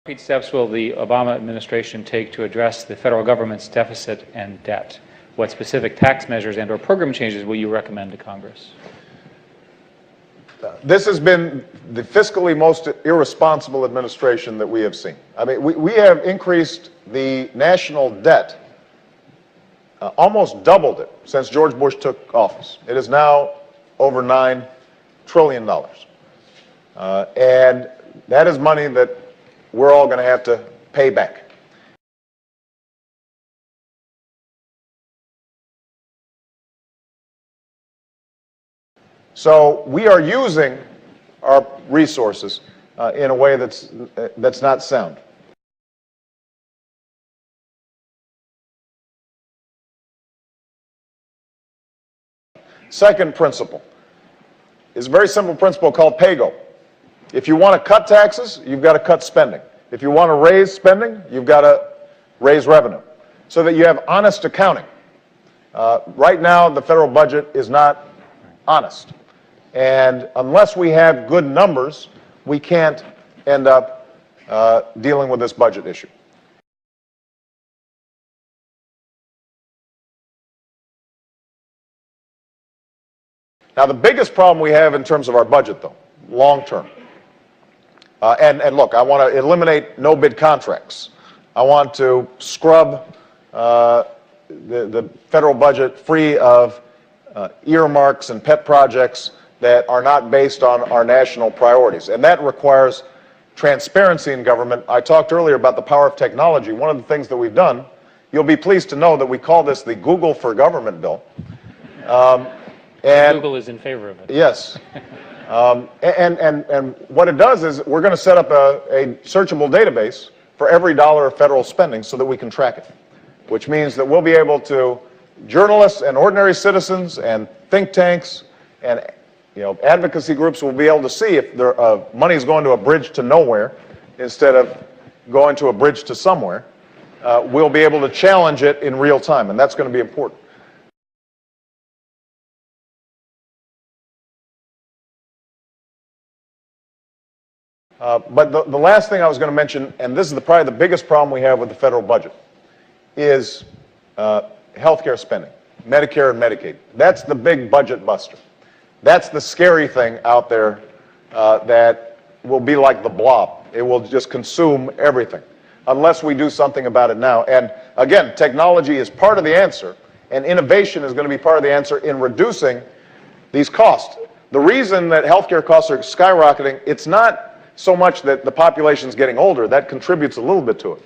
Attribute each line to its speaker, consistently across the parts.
Speaker 1: What steps will the Obama administration take to address the federal government's deficit and debt? What specific tax measures and/or program changes will you recommend to Congress?
Speaker 2: This has been the fiscally most irresponsible administration that we have seen. I mean, we have increased the national debt, almost doubled it since George Bush took office. It is now over $9 trillion. And that is money that we're all going to have to pay back. So we are using our resources in a way that's not sound. Second principle is a very simple principle called pay-go. If you want to cut taxes, you've got to cut spending. If you want to raise spending, you've got to raise revenue so that you have honest accounting. Right now, the federal budget is not honest. And unless we have good numbers, we can't end up dealing with this budget issue. Now, the biggest problem we have in terms of our budget, though, long term, and look, I want to eliminate no-bid contracts. I want to scrub the federal budget free of earmarks and pet projects that are not based on our national priorities. And that requires transparency in government. I talked earlier about the power of technology. One of the things that we've done, you'll be pleased to know that we call this the Google for Government bill.
Speaker 1: And Google is in favor of it.
Speaker 2: Yes. And what it does is we're going to set up a searchable database for every dollar of federal spending so that we can track it, which means that we'll be able to, journalists and ordinary citizens and think tanks and advocacy groups will be able to see if money is going to a bridge to nowhere instead of going to a bridge to somewhere. We'll be able to challenge it in real time, and that's going to be important. But the last thing I was going to mention, and this is probably the biggest problem we have with the federal budget, is healthcare spending, Medicare and Medicaid. That's the big budget buster. That's the scary thing out there that will be like the blob. It will just consume everything unless we do something about it now. And again, technology is part of the answer, and innovation is going to be part of the answer in reducing these costs. The reason that healthcare costs are skyrocketing, it's not so much that the population is getting older. That contributes a little bit to it.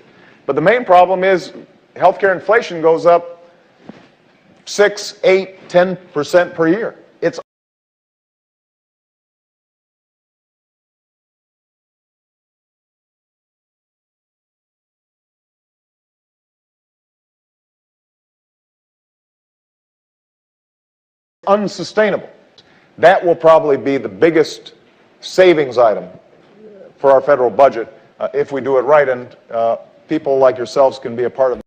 Speaker 2: But the main problem is healthcare inflation goes up 6, 8, 10% per year. It's unsustainable. That will probably be the biggest savings item for our federal budget if we do it right, and people like yourselves can be a part of